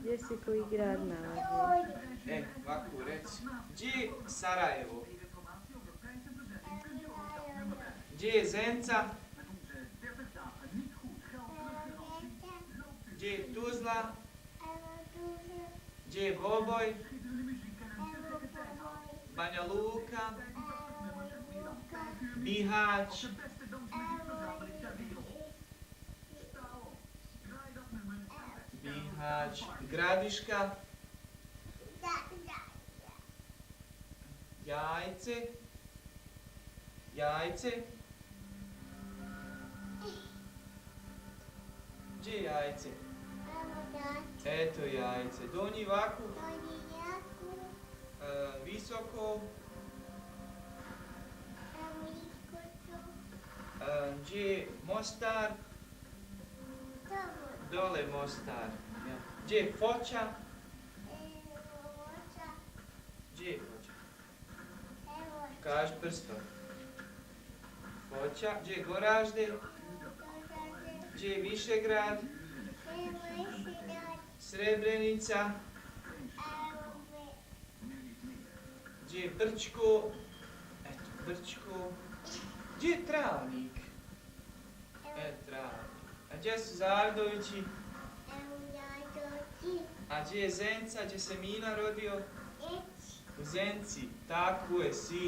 Gdje se koji grad nalazi? Ovako reci. Gdje je Sarajevo? Gdje je Zenica? Gdje je Tuzla? Gdje je Boboj? Banja Luka? Bihać? Bihać? Gradiška? Jajce? Jajce? Gdje je Jajce? Eto Jajce. Donji Vakuf? Visoko? Gdje je Mostar? Dole Mostar. Gdje je Foča? Gdje je Foča? Kaži prstom. Foča. Gdje je Goražde? Gdje je Višegrad? Srebrenica? Gdje je Brčko? Eto, Brčko. Gdje je Travnik? Travnik. A gdje su Zardovići? A gdje je Zenica? Gdje se Mina rodio? U Zenci. Tako je, si.